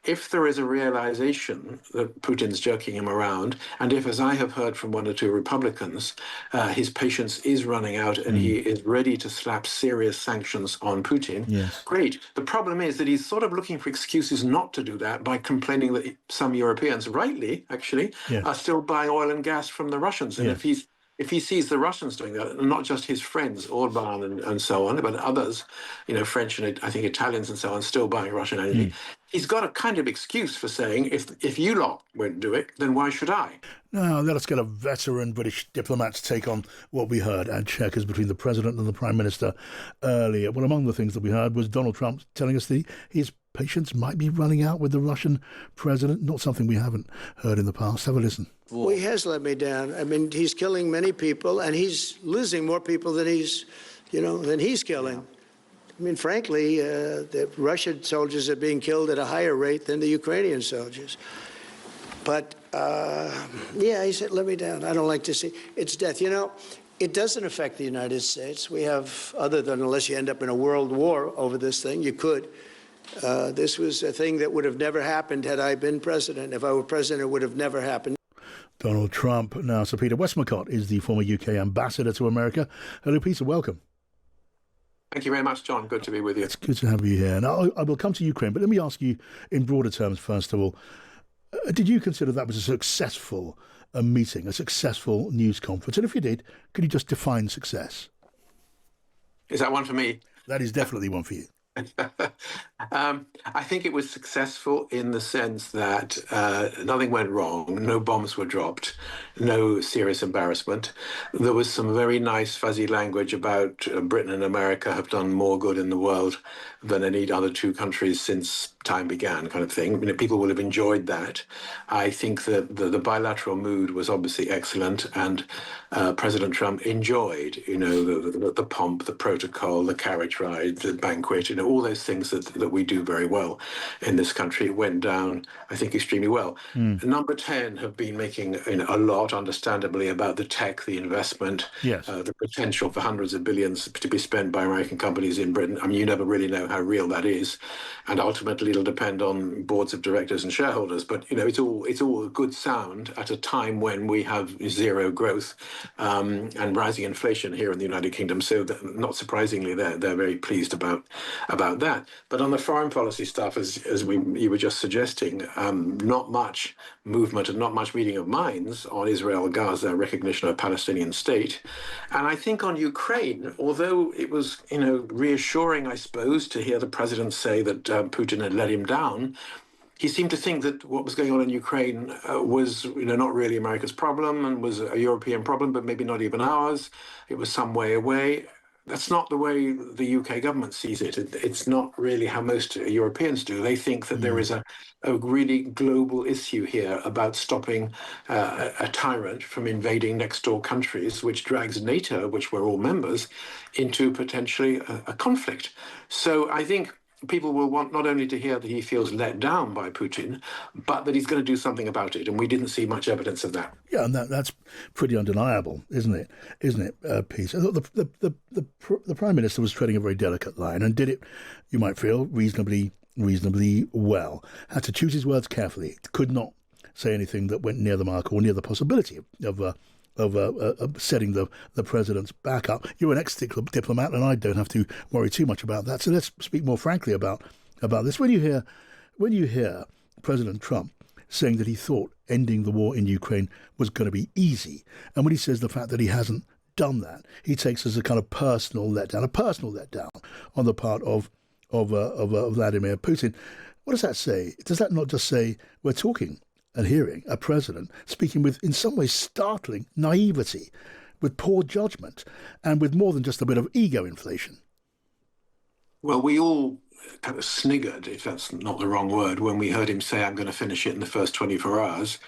if there is a realization that Putin's jerking him around, and if, as I have heard from one or two Republicans, his patience is running out and he is ready to slap serious sanctions on Putin, Yes. great. The problem is that he's sort of looking for excuses not to do that by complaining that some Europeans, rightly actually, Yes. are still buying oil and gas from the Russians. And Yes. if he sees the Russians doing that, and not just his friends, Orban and so on, but others, French and I think Italians and so on, still buying Russian energy, he's got a kind of excuse for saying, if you lot won't do it, then why should I? Now, let us get a veteran British diplomat's take on what we heard and checkers between the President and the Prime Minister earlier. Well, among the things that we heard was Donald Trump telling us that his patience might be running out with the Russian president, not something we haven't heard in the past. Have a listen. Well, he has let me down. I mean, he's killing many people, and he's losing more people than he's killing. I mean, frankly, the Russian soldiers are being killed at a higher rate than the Ukrainian soldiers. But, he said, let me down. I don't like to see it's death. It doesn't affect the United States. We have, other than unless you end up in a world war over this thing, you could. This was a thing that would have never happened had I been president. If I were president, it would have never happened. Donald Trump. Now, Sir Peter Westmacott is the former UK ambassador to America. Hello, Peter. Welcome. Thank you very much, John. Good to be with you. It's good to have you here. Now, I will come to Ukraine, but let me ask you in broader terms, first of all, did you consider that was a successful meeting, a successful news conference? And if you did, could you just define success? Is that one for me? That is definitely one for you. I think it was successful in the sense that nothing went wrong, no bombs were dropped, no serious embarrassment. There was some very nice fuzzy language about Britain and America have done more good in the world than any other two countries since time began, kind of thing. People will have enjoyed that. I think that the bilateral mood was obviously excellent, and President Trump enjoyed, the pomp, the protocol, the carriage ride, the banquet, all those things that we do very well in this country. It went down, I think, extremely well. Number 10 have been making a lot, understandably, about the tech, the investment, yes, the potential for hundreds of billions to be spent by American companies in Britain. I mean, you never really know how real that is, and ultimately it'll depend on boards of directors and shareholders. But it's all a good sound at a time when we have zero growth and rising inflation here in the United Kingdom. So not surprisingly, they're very pleased about that. But on the foreign policy stuff, as you were just suggesting, not much movement and not much meeting of minds on Israel, Gaza, recognition of a Palestinian state. And I think on Ukraine, although it was reassuring, I suppose, to hear the president say that Putin had let him down, he seemed to think that what was going on in Ukraine was not really America's problem and was a European problem, but maybe not even ours. It was some way away. That's not the way the UK government sees it. It's not really how most Europeans do. They think that there is a really global issue here about stopping a tyrant from invading next door countries, which drags NATO, which we're all members, into potentially a conflict. So I think people will want not only to hear that he feels let down by Putin, but that he's going to do something about it. And we didn't see much evidence of that. Yeah, and that's pretty undeniable, isn't it? Pete? I thought the Prime Minister was treading a very delicate line and did it, you might feel, reasonably well. Had to choose his words carefully. Could not say anything that went near the mark or near the possibility of setting the president's back up. You're an ex-diplomat, and I don't have to worry too much about that. So let's speak more frankly about this. When you hear President Trump saying that he thought ending the war in Ukraine was going to be easy, and when he says the fact that he hasn't done that, he takes as a kind of personal letdown on the part of Vladimir Putin. What does that say? Does that not just say we're talking and hearing a president speaking with, in some ways, startling naivety, with poor judgment, and with more than just a bit of ego inflation? Well, we all kind of sniggered, if that's not the wrong word, when we heard him say, I'm going to finish it in the first 24 hours.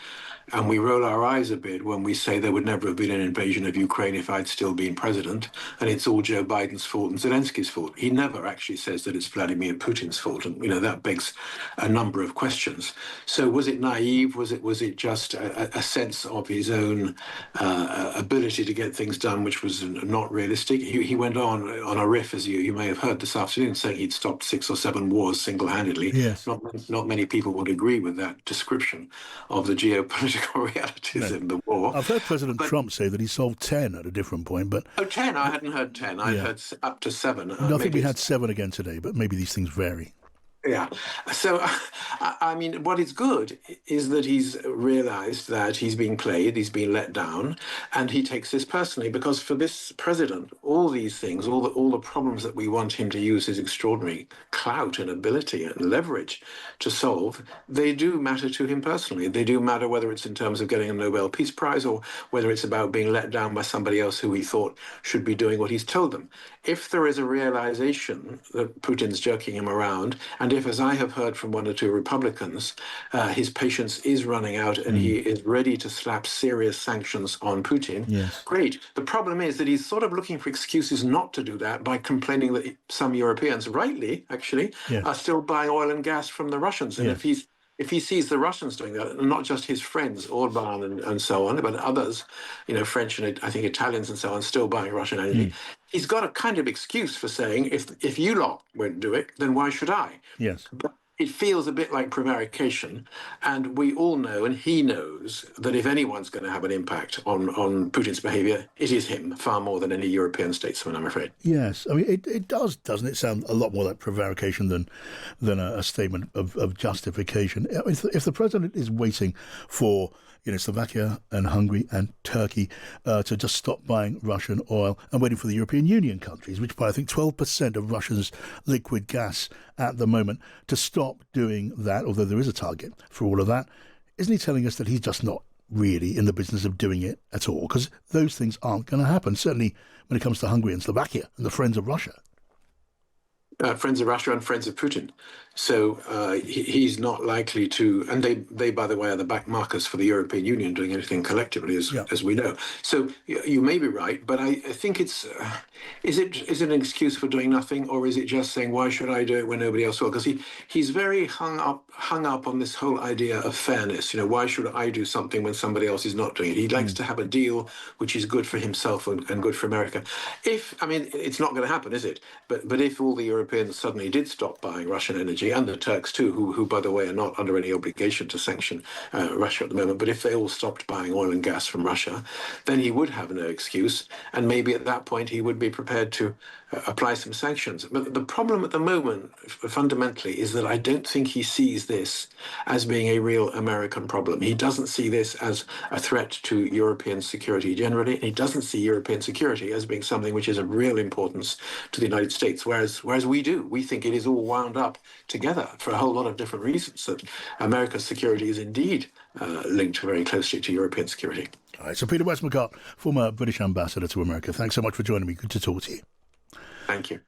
and we roll our eyes a bit when we say there would never have been an invasion of Ukraine if I'd still been president, and it's all Joe Biden's fault and Zelensky's fault. He never actually says that it's Vladimir Putin's fault, and that begs a number of questions. So was it naive? Was it just a sense of his own ability to get things done, which was not realistic? He went on a riff, as you may have heard this afternoon, saying he'd stopped 6 or 7 wars single-handedly. Yes. Not many people would agree with that description of the geopolitical realities in the war. I've heard President Trump say that he solved 10 at a different point, but... Oh, 10? I hadn't heard 10. I'd heard up to 7. I think we had 7 again today, but maybe these things vary. Yeah. So, I mean, what is good is that he's realized that he's being played, he's been let down, and he takes this personally, because for this president, all these things, all the problems that we want him to use his extraordinary clout and ability and leverage to solve, they do matter to him personally. They do matter whether it's in terms of getting a Nobel Peace Prize or whether it's about being let down by somebody else who he thought should be doing what he's told them. If there is a realization that Putin's jerking him around, and if, as I have heard from 1 or 2 Republicans, his patience is running out and he is ready to slap serious sanctions on Putin, great. The problem is that he's sort of looking for excuses not to do that by complaining that some Europeans, rightly actually, are still buying oil and gas from the Russians. And if he sees the Russians doing that, and not just his friends, Orban and so on, but others, French and I think Italians and so on, still buying Russian energy, he's got a kind of excuse for saying, if you lot won't do it, then why should I? Yes. But it feels a bit like prevarication, and we all know, and he knows, that if anyone's going to have an impact on Putin's behavior, it is him, far more than any European statesman, I'm afraid. Yes, I mean, it does, doesn't it, sound a lot more like prevarication than a statement of justification. If the president is waiting for Slovakia and Hungary and Turkey to just stop buying Russian oil and waiting for the European Union countries, which buy, I think, 12% of Russia's liquid gas at the moment, to stop doing that, although there is a target for all of that, isn't he telling us that he's just not really in the business of doing it at all? Because those things aren't going to happen, certainly when it comes to Hungary and Slovakia and the friends of Russia. Friends of Russia and friends of Putin. So he's not likely to, and they, by the way, are the back markers for the European Union doing anything collectively, as we know. So you may be right, but I think it's, is it an excuse for doing nothing, or is it just saying, why should I do it when nobody else will? Because he's very hung up on this whole idea of fairness. Why should I do something when somebody else is not doing it? He likes to have a deal which is good for himself and good for America. It's not going to happen, is it? But if all the Europeans suddenly did stop buying Russian energy, and the Turks too, who by the way are not under any obligation to sanction Russia at the moment, but if they all stopped buying oil and gas from Russia, then he would have no excuse, and maybe at that point he would be prepared to apply some sanctions. But the problem at the moment, fundamentally, is that I don't think he sees this as being a real American problem. He doesn't see this as a threat to European security generally, and he doesn't see European security as being something which is of real importance to the United States, whereas we do. We think it is all wound up together for a whole lot of different reasons, that America's security is indeed linked very closely to European security. All right, so Peter Westmacott, former British ambassador to America, thanks so much for joining me. Good to talk to you. Thank you.